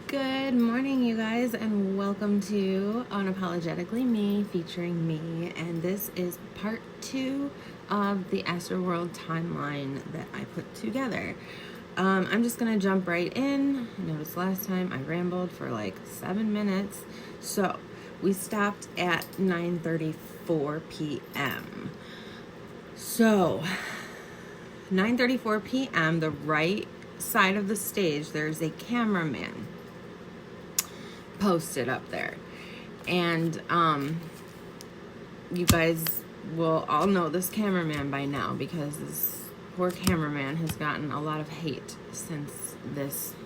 Good morning, you guys, and welcome to Unapologetically Me, featuring me. And this is part 2 of the Astroworld timeline that I put together. I'm just gonna jump right in. I noticed last time I rambled for like 7 minutes. So we stopped at 9:34 p.m. So 9:34 p.m., the right side of the stage, there's a cameraman posted up there, and you guys will all know this cameraman by now because this poor cameraman has gotten a lot of hate since this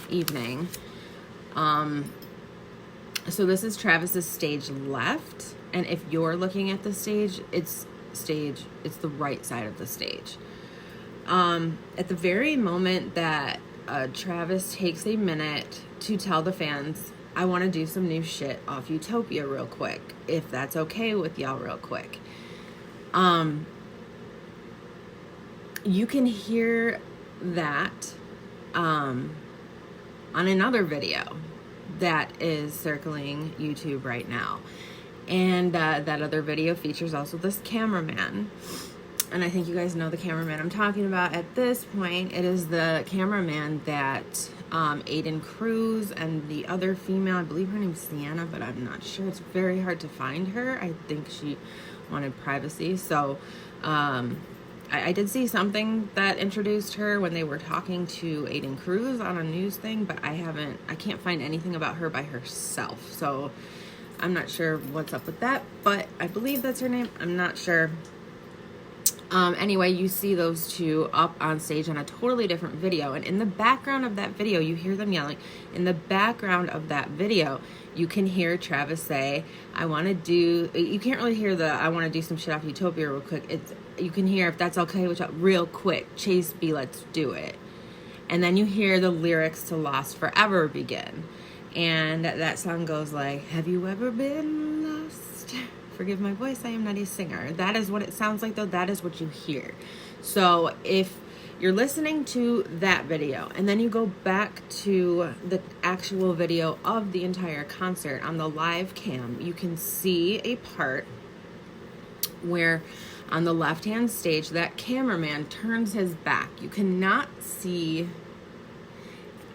evening. So this is Travis's stage left, and if you're looking at the stage, it's the right side of the stage. At the very moment that Travis takes a minute to tell the fans, I want to do some new shit off Westopia real quick, if that's okay with y'all real quick. You can hear that on another video that is circling YouTube right now. And that other video features also this cameraman. And I think you guys know the cameraman I'm talking about at this point. It is the cameraman that Aiden Cruz and the other female, I believe her name's Sienna, but I'm not sure. It's very hard to find her. I think she wanted privacy. So I did see something that introduced her when they were talking to Aiden Cruz on a news thing, but I can't find anything about her by herself. So I'm not sure what's up with that, but I believe that's her name. I'm not sure. Anyway, you see those two up on stage on a totally different video. And in the background of that video, you hear them yelling. In the background of that video, you can hear Travis say, you can't really hear I want to do some shit off Westopia real quick. You can hear, if that's okay with y'all, real quick, Chase B, let's do it. And then you hear the lyrics to Lost Forever begin. And that song goes like, have you ever been lost? Forgive my voice, I am not a singer. That is what it sounds like, though. That is what you hear. So if you're listening to that video and then you go back to the actual video of the entire concert on the live cam, you can see a part where on the left-hand stage, that cameraman turns his back. You cannot see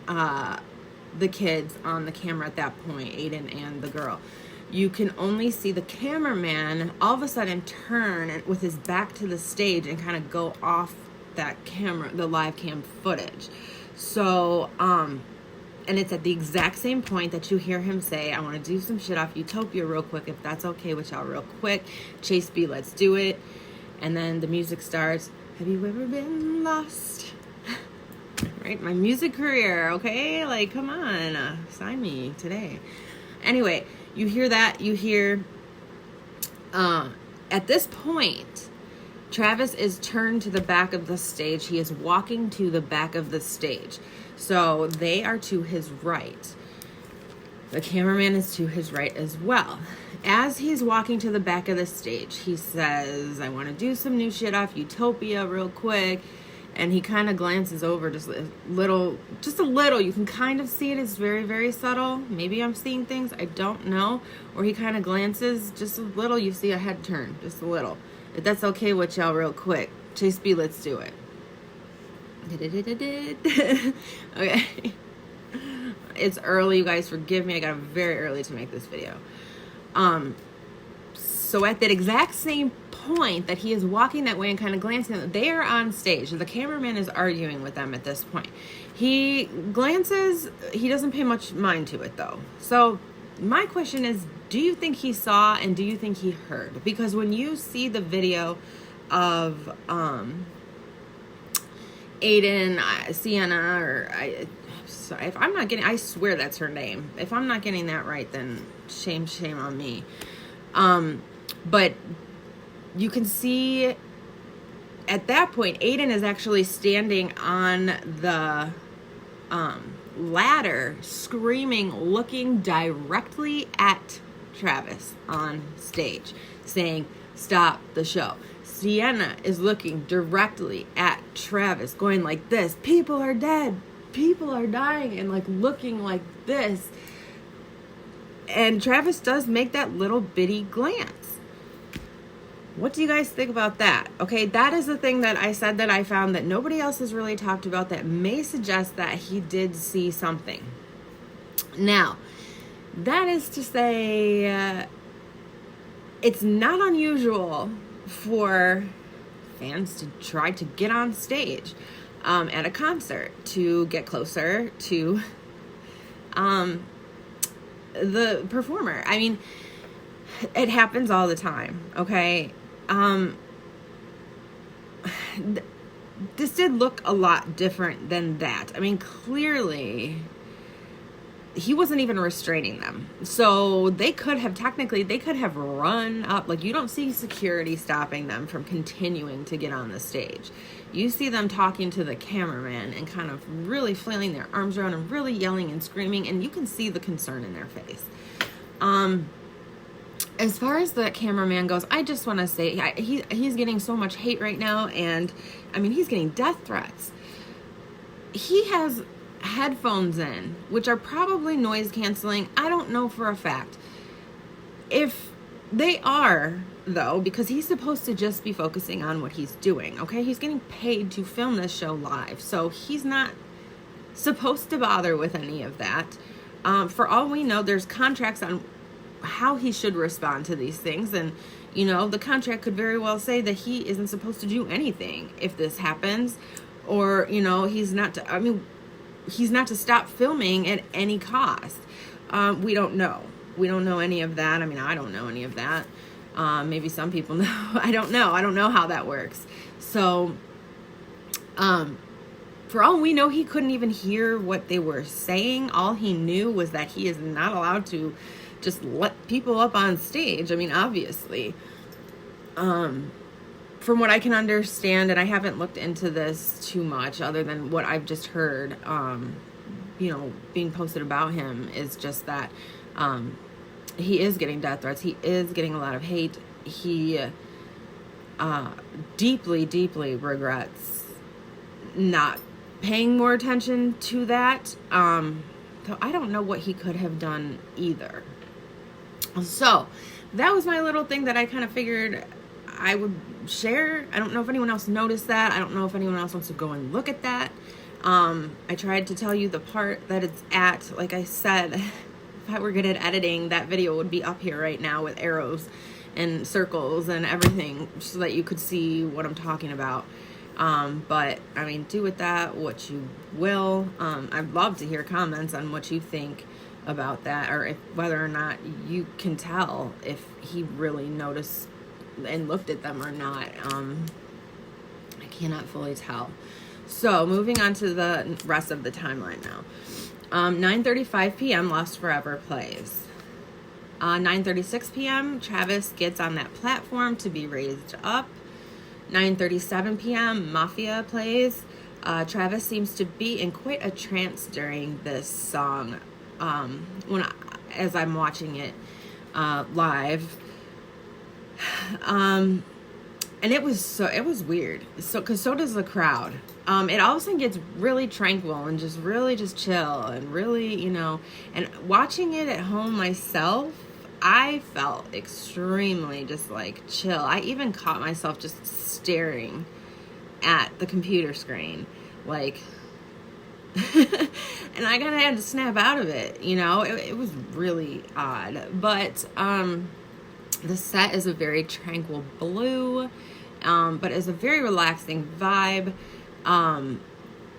the kids on the camera at that point, Aiden and the girl. You can only see the cameraman all of a sudden turn with his back to the stage and kind of go off that camera, the live cam footage. So, and it's at the exact same point that you hear him say, I want to do some shit off Westopia real quick, if that's okay with y'all real quick. Chase B, let's do it. And then the music starts. Have you ever been lost? Right? My music career, okay? Like, come on, sign me today. Anyway, you hear that, you hear, at this point, Travis is turned to the back of the stage. He is walking to the back of the stage. So they are to his right. The cameraman is to his right as well. As he's walking to the back of the stage, he says, I want to do some new shit off Westopia real quick. And he kind of glances over just a little. You can kind of see it. It's very, very subtle. Maybe I'm seeing things. I don't know. Or he kind of glances just a little. You see a head turn. Just a little. If that's okay with y'all real quick. Chase B, let's do it. Okay. It's early, you guys. Forgive me. I got up very early to make this video. So at that exact same point that he is walking that way and kind of glancing, they are on stage. The cameraman is arguing with them at this point. He glances, he doesn't pay much mind to it though. So my question is, do you think he saw and do you think he heard? Because when you see the video of Aiden, Sienna, sorry, if I'm not getting, I swear that's her name. If I'm not getting that right, then shame on me. But you can see at that point, Aiden is actually standing on the ladder, screaming, looking directly at Travis on stage, saying, stop the show. Sienna is looking directly at Travis, going like this, people are dead, people are dying and like looking like this. And Travis does make that little bitty glance. What do you guys think about that? Okay, that is the thing that I said that I found that nobody else has really talked about that may suggest that he did see something. Now, that is to say, it's not unusual for fans to try to get on stage at a concert to get closer to the performer. I mean, it happens all the time, okay? This did look a lot different than that. I mean, clearly he wasn't even restraining them. So they could have run up. Like, you don't see security stopping them from continuing to get on the stage. You see them talking to the cameraman and kind of really flailing their arms around and really yelling and screaming, and you can see the concern in their face. As far as the cameraman goes, I just want to say he's getting so much hate right now, and I mean, he's getting death threats. He has headphones in, which are probably noise canceling. I don't know for a fact. If they are, though, because he's supposed to just be focusing on what he's doing, okay? He's getting paid to film this show live, so he's not supposed to bother with any of that. For all we know, there's contracts on how he should respond to these things, and you know, the contract could very well say that he isn't supposed to do anything if this happens, or you know, he's not to stop filming at any cost. We don't know any of that. I mean, I don't know any of that. Maybe some people know. I don't know how that works. So for all we know, he couldn't even hear what they were saying. All he knew was that he is not allowed to just let people up on stage. I mean, obviously, from what I can understand, and I haven't looked into this too much other than what I've just heard, you know, being posted about him, is just that he is getting death threats. He is getting a lot of hate. He deeply, deeply regrets not paying more attention to that. So I don't know what he could have done either. So that was my little thing that I kind of figured I would share. I don't know if anyone else noticed that. I don't know if anyone else wants to go and look at that. I tried to tell you the part that it's at. Like I said, if I were good at editing, that video would be up here right now with arrows and circles and everything so that you could see what I'm talking about. But I mean, do with that what you will. I'd love to hear comments on what you think about that, or if whether or not you can tell if he really noticed and looked at them or not. I cannot fully tell. So moving on to the rest of the timeline now. 9:35 p.m. Lost Forever plays. 9:36 p.m. Travis gets on that platform to be raised up. 9:37 p.m. Mafia plays. Travis seems to be in quite a trance during this song. As I'm watching it live. And it was weird. Cause so does the crowd. It all of a sudden gets really tranquil and just really just chill and really, you know, and watching it at home myself, I felt extremely just like chill. I even caught myself just staring at the computer screen, like, and I kind of had to snap out of it, you know. It was really odd, but the set is a very tranquil blue, but it's a very relaxing vibe,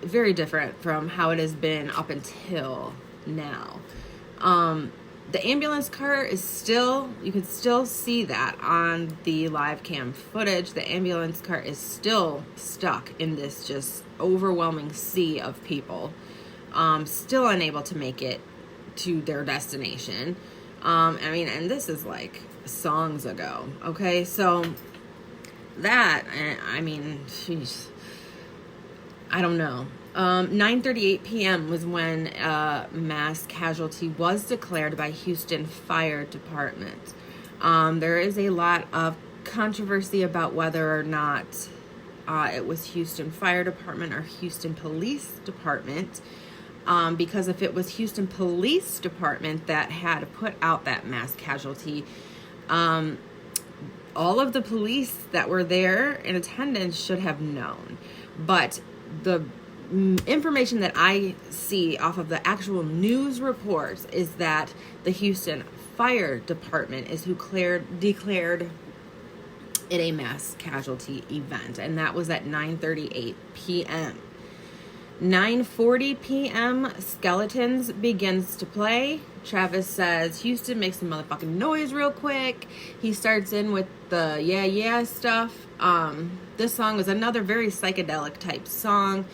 very different from how it has been up until now. The ambulance car is still, you can still see that on the live cam footage. The ambulance car is still stuck in this just overwhelming sea of people, still unable to make it to their destination. I mean, and this is like songs ago, okay? So that, I mean, jeez, I don't know. 9:38 p.m. was when mass casualty was declared by Houston Fire Department. There is a lot of controversy about whether or not it was Houston Fire Department or Houston Police Department. because if it was Houston Police Department that had put out that mass casualty, all of the police that were there in attendance should have known. But the information that I see off of the actual news reports is that the Houston Fire Department is who declared it a mass casualty event, and that was at 9:38 p.m. 9:40 p.m. Skeletons begins to play. Travis says, Houston, makes some motherfucking noise real quick. He starts in with the yeah stuff. This song is another very psychedelic type song.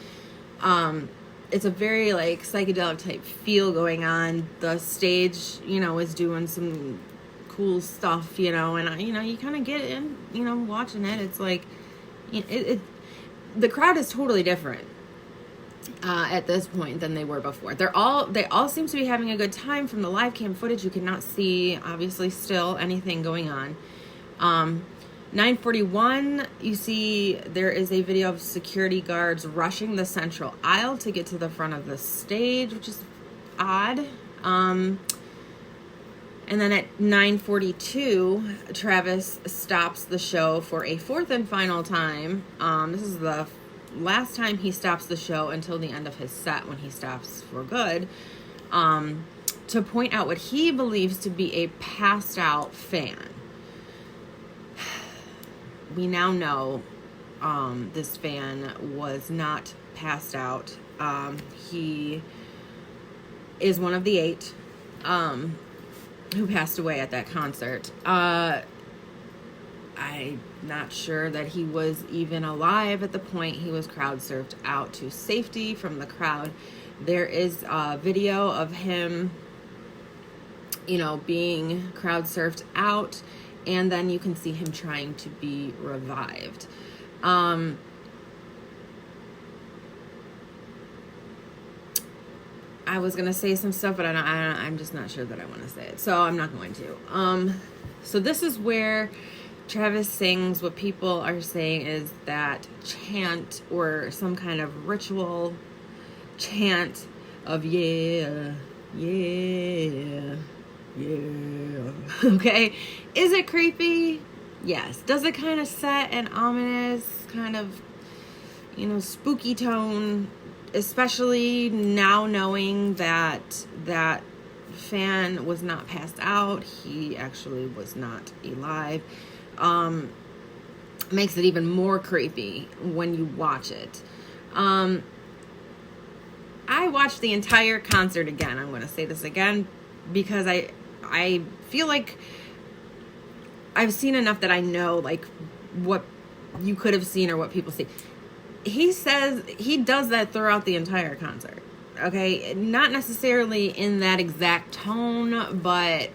It's a very like psychedelic type feel going on. The stage, is doing some cool stuff, and you kind of get in, watching it. It's like, the crowd is totally different at this point than they were before. They all seem to be having a good time. From the live cam footage, you cannot see, obviously, still anything going on. 9:41, you see there is a video of security guards rushing the central aisle to get to the front of the stage, which is odd. And then at 9:42, Travis stops the show for a fourth and final time. This is the last time he stops the show until the end of his set, when he stops for good, to point out what he believes to be a passed out fan. We now know this fan was not passed out. He is one of the 8 who passed away at that concert. I'm not sure that he was even alive at the point he was crowd surfed out to safety from the crowd. There is a video of him, being crowd surfed out, and then you can see him trying to be revived. I was going to say some stuff, but I'm just not sure that I want to say it, so I'm not going to. So this is where Travis sings what people are saying is that chant, or some kind of ritual chant of yeah. Okay, is it creepy? Yes. Does it kind of set an ominous kind of spooky tone, especially now knowing that that fan was not passed out, he actually was not alive. Makes it even more creepy when you watch it. I watched the entire concert again. I'm going to say this again because I feel like I've seen enough that I know like what you could have seen or what people see. He says he does that throughout the entire concert. Okay, not necessarily in that exact tone, but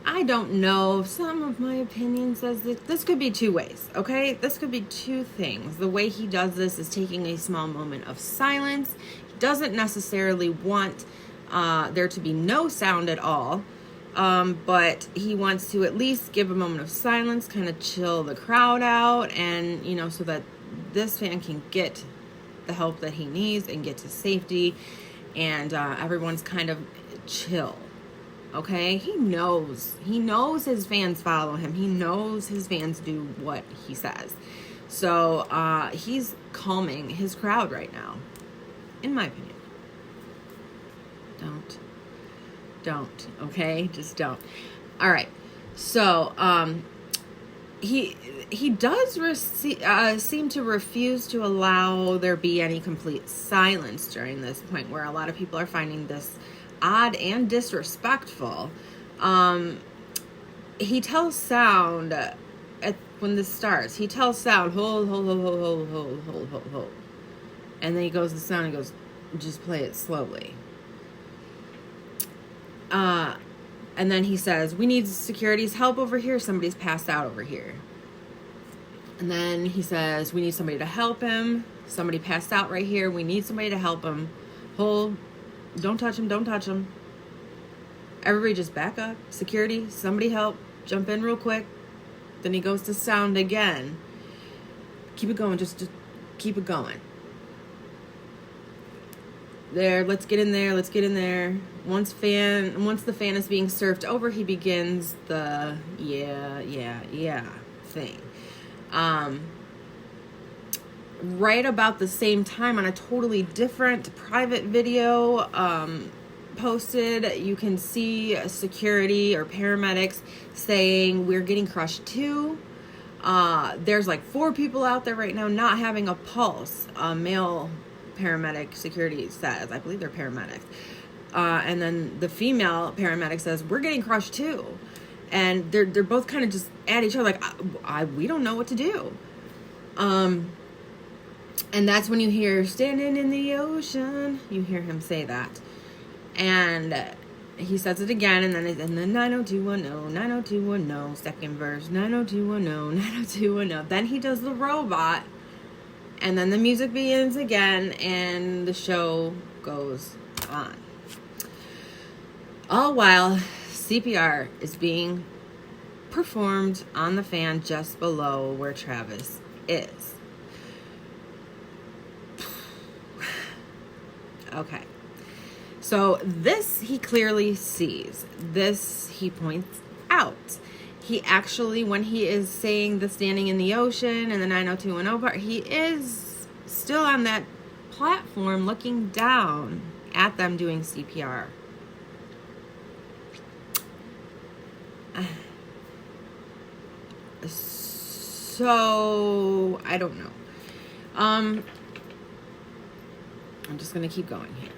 I don't know. Some of my opinion says that this could be two ways. Okay, this could be two things. The way he does this is taking a small moment of silence. He doesn't necessarily want there to be no sound at all, but he wants to at least give a moment of silence, kind of chill the crowd out, and so that this fan can get the help that he needs and get to safety, and everyone's kind of chill. Okay, he knows his fans follow him. He knows his fans do what he says. So he's calming his crowd right now, in my opinion. Don't, okay? Just don't. All right. So he does seem to refuse to allow there be any complete silence during this point, where a lot of people are finding this odd and disrespectful. He tells sound when this starts. He tells sound, hold, and then he goes to sound and goes, just play it slowly. And then he says, we need security's help over here. Somebody's passed out over here. And then he says, we need somebody to help him. Somebody passed out right here. We need somebody to help him. Hold. Don't touch him. Don't touch him. Everybody just back up. Security, somebody help. Jump in real quick. Then he goes to sound again. Keep it going. Just keep it going. there, let's get in there, let's get in there. Once the fan is being served over, he begins the yeah thing. Right about the same time, on a totally different private video posted, you can see security or paramedics saying, we're getting crushed too. There's like 4 people out there right now not having a pulse. Male paramedic security says, I believe they're paramedics. And then the female paramedic says, we're getting crushed too. And they're both kind of just at each other like, we don't know what to do. And that's when you hear standing in the ocean. You hear him say that. And he says it again, and then 90210, 90210, second verse, 90210, 90210. Then he does the robot, and then the music begins again, and the show goes on. All while CPR is being performed on the fan just below where Travis is. Okay. So this he clearly sees. This he points out. He actually, when he is saying the standing in the ocean and the 90210 part, he is still on that platform looking down at them doing CPR. So, I don't know. I'm just going to keep going here.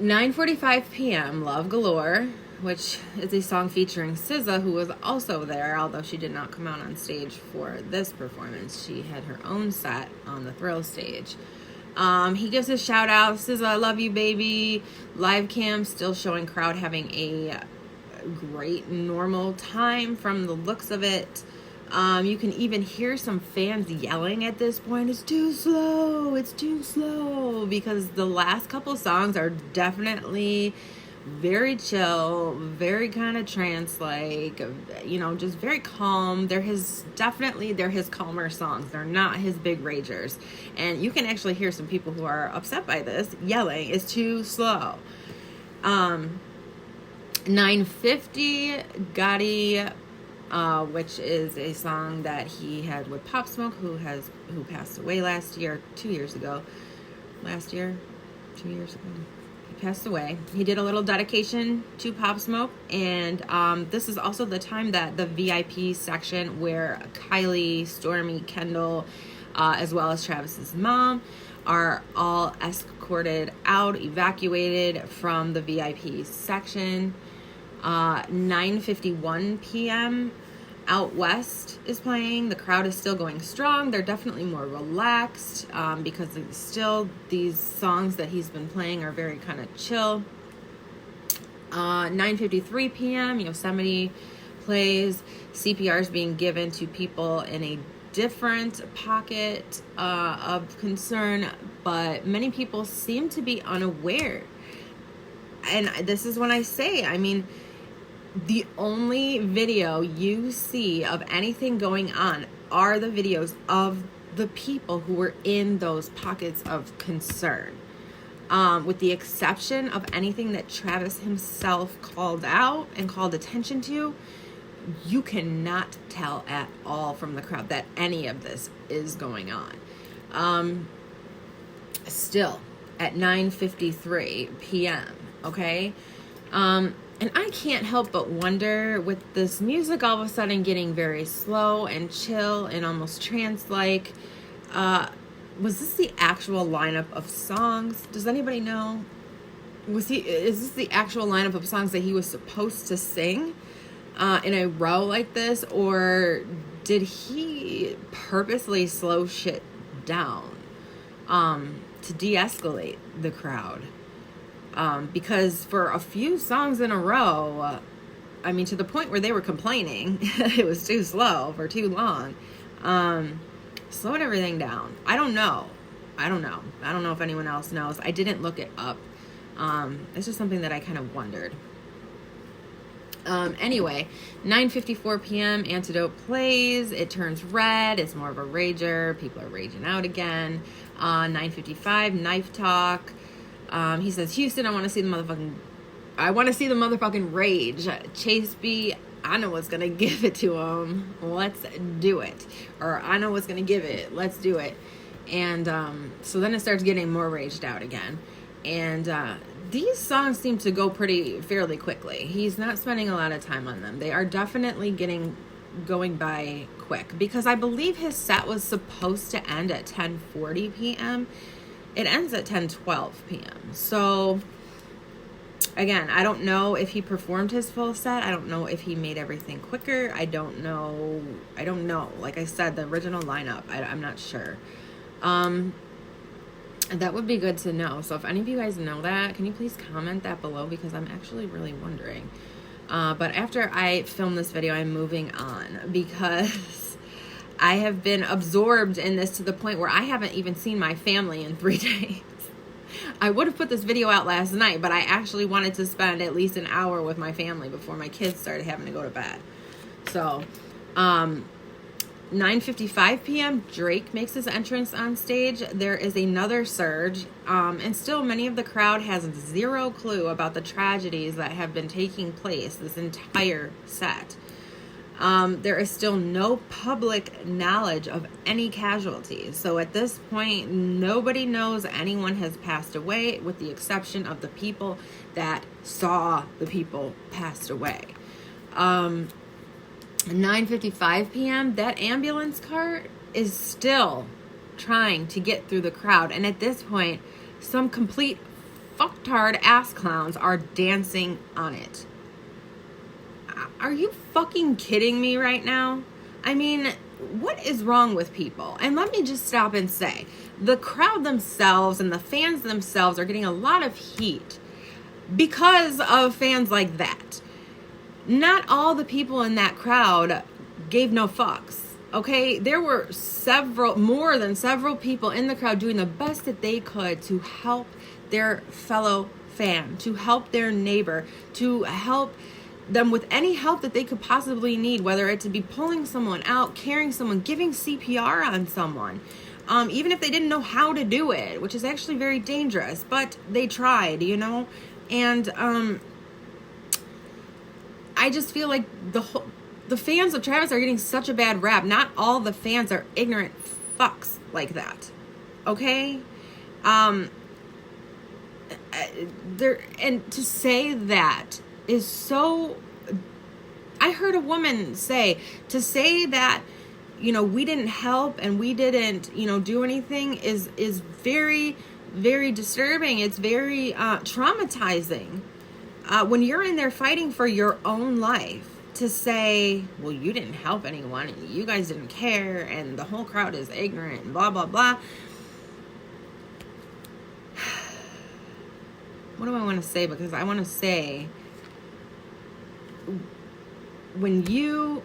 9:45 p.m., Love Galore, which is a song featuring SZA, who was also there, although she did not come out on stage for this performance. She had her own set on the Thrill stage. He gives a shout out, SZA, I love you, baby. Live cam still showing crowd having a great normal time from the looks of it. You can even hear some fans yelling at this point, it's too slow, because the last couple songs are definitely very chill, very kind of trance-like, just very calm. They're his calmer songs. They're not his big ragers. And you can actually hear some people who are upset by this yelling, it's too slow. 9:50, Gotti, which is a song that he had with Pop Smoke, who passed away last year, 2 years ago. Last year? 2 years ago. He passed away. He did a little dedication to Pop Smoke, and this is also the time that the VIP section where Kylie, Stormy, Kendall, as well as Travis's mom are all escorted out, evacuated from the VIP section. 9:51 p.m. Out West is playing. The crowd is still going strong. They're definitely more relaxed because still these songs that he's been playing are very kind of chill. 9:53 p.m. Yosemite plays. CPR is being given to people in a different pocket of concern, but many people seem to be unaware. And this is when I say, the only video you see of anything going on are the videos of the people who were in those pockets of concern. With the exception of anything that Travis himself called out and called attention to, you cannot tell at all from the crowd that any of this is going on. Still, at 9:53 p.m., okay? And I can't help but wonder, with this music all of a sudden getting very slow and chill and almost trance-like, was this the actual lineup of songs? Does anybody know? Is this the actual lineup of songs that he was supposed to sing in a row like this? Or did he purposely slow shit down to de-escalate the crowd? Because for a few songs in a row, to the point where they were complaining it was too slow for too long, slowed everything down. I don't know if anyone else knows. I didn't look it up. It's just something that I kind of wondered. Anyway, 9:54 p.m. Antidote plays. It turns red. It's more of a rager. People are raging out again. 9:55, Knife Talk. He says, Houston, I want to see the motherfucking rage. Chase B, I know what's going to give it to him. Let's do it. Or I know what's going to give it. Let's do it. And so then it starts getting more raged out again. And these songs seem to go fairly quickly. He's not spending a lot of time on them. They are definitely going by quick, because I believe his set was supposed to end at 10:40 p.m. It ends at 10:12 p.m. So again, I don't know if he performed his full set. I don't know if he made everything quicker. I don't know. Like I said, the original lineup, I'm not sure. That would be good to know. So if any of you guys know that, can you please comment that below, because I'm actually really wondering. But after I film this video, I'm moving on, because I have been absorbed in this to the point where I haven't even seen my family in 3 days. I would have put this video out last night, but I actually wanted to spend at least an hour with my family before my kids started having to go to bed. So, 9:55 p.m. Drake makes his entrance on stage. There is another surge, and still many of the crowd has zero clue about the tragedies that have been taking place this entire set. There is still no public knowledge of any casualties. So at this point, nobody knows anyone has passed away, with the exception of the people that saw the people passed away. 9:55 p.m., that ambulance cart is still trying to get through the crowd. And at this point, some complete fucktard ass clowns are dancing on it. Are you fucking kidding me right now? I mean, what is wrong with people? And let me just stop and say, the crowd themselves and the fans themselves are getting a lot of heat because of fans like that. Not all the people in that crowd gave no fucks, okay? There were more than several people in the crowd doing the best that they could to help their fellow fan, to help their neighbor, to help them with any help that they could possibly need, whether it to be pulling someone out, carrying someone, giving CPR on someone, even if they didn't know how to do it, which is actually very dangerous, but they tried, you know? And I just feel like the fans of Travis are getting such a bad rap. Not all the fans are ignorant fucks like that, okay? And to say that is so... I heard a woman say, to say that, you know, we didn't help and we didn't, you know, do anything is very, very disturbing. It's very traumatizing. When you're in there fighting for your own life, to say, well, you didn't help anyone and you guys didn't care and the whole crowd is ignorant and blah, blah, blah. What do I want to say? Because I want to say, when you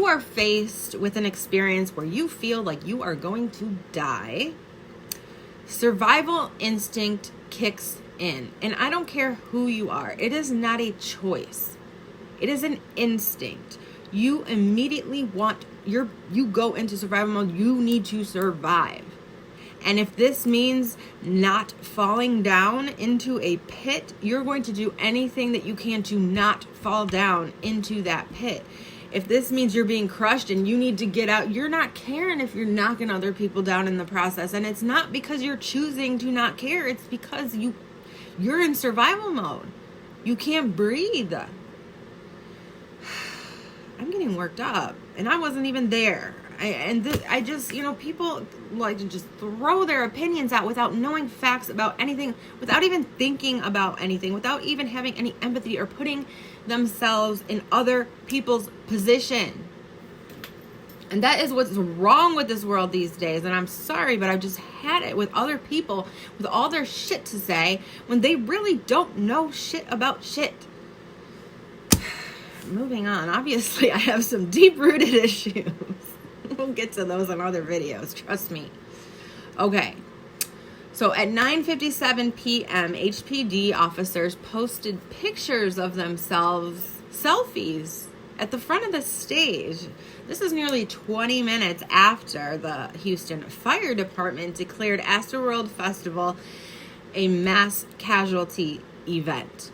are faced with an experience where you feel like you are going to die, survival instinct kicks in. And I don't care who you are. It is not a choice. It is an instinct. You immediately you go into survival mode. You need to survive. And if this means not falling down into a pit, you're going to do anything that you can to not fall down into that pit. If this means you're being crushed and you need to get out, you're not caring if you're knocking other people down in the process. And it's not because you're choosing to not care. It's because you're in survival mode. You can't breathe. I'm getting worked up. And I wasn't even there. I just, you know, people like to just throw their opinions out without knowing facts about anything, without even thinking about anything, without even having any empathy or putting themselves in other people's position. And that is what's wrong with this world these days. And I'm sorry, but I've just had it with other people with all their shit to say when they really don't know shit about shit. Moving on. Obviously, I have some deep-rooted issues. We'll get to those in other videos. Trust me. Okay. So So at 9:57 p.m., HPD officers posted pictures of themselves, selfies, at the front of the stage. This is nearly 20 minutes after the Houston Fire Department declared Astroworld Festival a mass casualty event.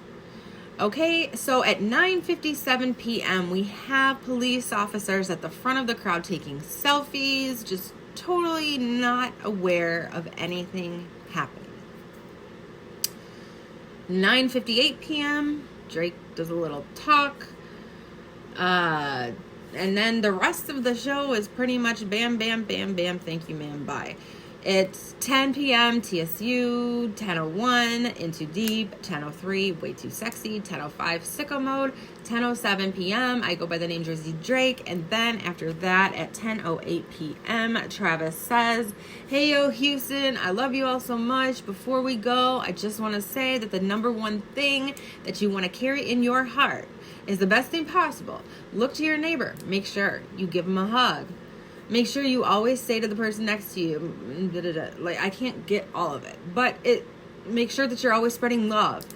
Okay, so at 9:57 p.m., we have police officers at the front of the crowd taking selfies, just totally not aware of anything happening. 9:58 p.m., Drake does a little talk. And then the rest of the show is pretty much bam, bam, bam, bam, thank you, ma'am, bye. It's 10 p.m. TSU, 10:01 Into Deep, 10:03 Way Too Sexy, 10:05 Sicko Mode, 10:07 p.m. I go by the name Jersey Drake, and then after that at 10:08 p.m. Travis says, "Hey yo Houston, I love you all so much. Before we go, I just want to say that the number one thing that you want to carry in your heart is the best thing possible. Look to your neighbor. Make sure you give him a hug. Make sure you always say to the person next to you, like, I can't get all of it, but make sure that you're always spreading love.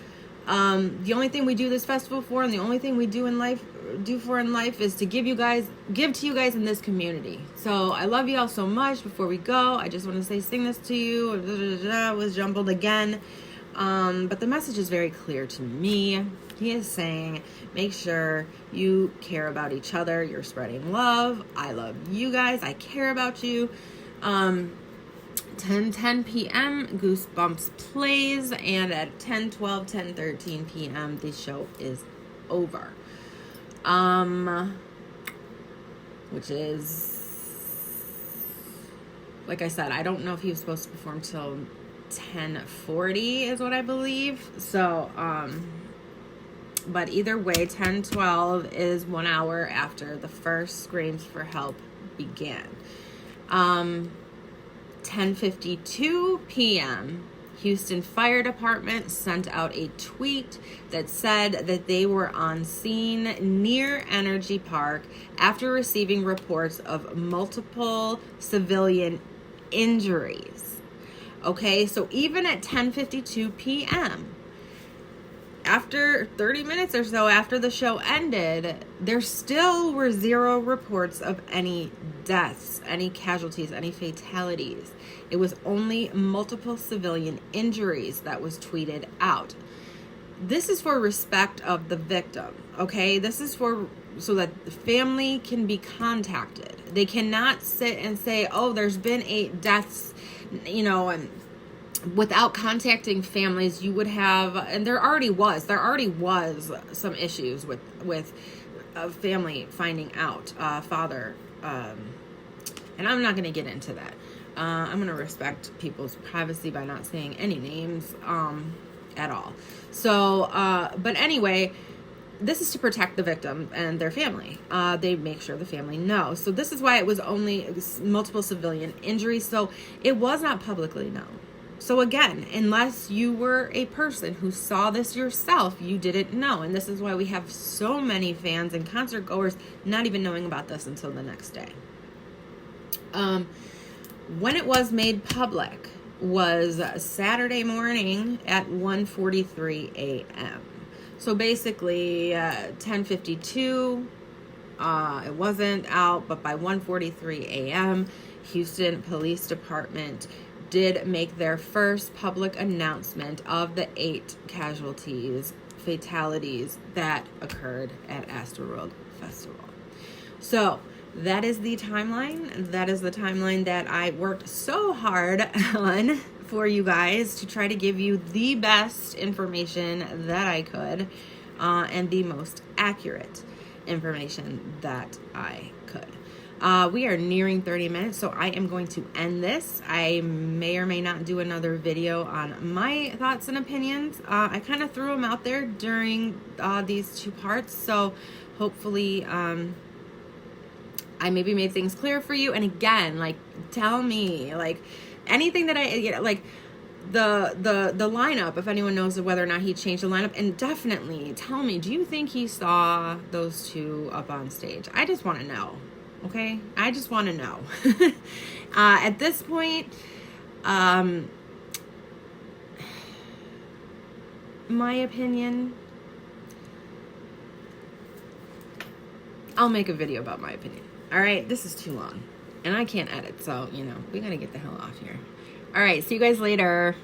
The only thing we do this festival for, and the only thing we do in life is to give to you guys in this community. So I love you all so much. Before we go, I just want to say, sing this to you. Was jumbled again. But the message is very clear to me. He is saying, make sure you care about each other. You're spreading love. I love you guys. I care about you. 10:10 p.m. Goosebumps plays, and at 10:12, 10:13 p.m. the show is over. Which is, like I said, I don't know if he was supposed to perform till 10:40 is what I believe. So, but either way, 10:12 is 1 hour after the first screams for help began. 10:52 p.m. Houston Fire Department sent out a tweet that said that they were on scene near Energy Park after receiving reports of multiple civilian injuries. Okay, so even at 10:52 p.m., after 30 minutes or so after the show ended, there still were 0 reports of any deaths, any casualties, any fatalities. It was only multiple civilian injuries that was tweeted out. This is for respect of the victim, okay? This is so that the family can be contacted. They cannot sit and say, oh, there's been 8 deaths, and without contacting families. You would have, and there already was some issues with a family finding out, father, and I'm not going to get into that. I'm going to respect people's privacy by not saying any names at all. So, but anyway, this is to protect the victim and their family. They make sure the family knows. So this is why it was only multiple civilian injuries. So it was not publicly known. So again, unless you were a person who saw this yourself, you didn't know. And this is why we have so many fans and concert goers not even knowing about this until the next day. When it was made public was Saturday morning at 1:43 a.m. So basically 10:52, it wasn't out, but by 1:43 a.m., Houston Police Department did make their first public announcement of the 8 fatalities that occurred at Astroworld Festival. So that is the timeline. That is the timeline that I worked so hard on for you guys to try to give you the best information that I could, and the most accurate information that I could. We are nearing 30 minutes, so I am going to end this. I may or may not do another video on my thoughts and opinions. I kind of threw them out there during these 2 parts, so hopefully I maybe made things clear for you. And again, like, tell me, like, anything that like the lineup, if anyone knows whether or not he changed the lineup, and definitely tell me, do you think he saw those 2 up on stage? I just want to know. Okay, I just want to know. At this point, my opinion, I'll make a video about my opinion. All right, this is too long, and I can't edit, so, you know, we gotta get the hell off here. All right, see you guys later.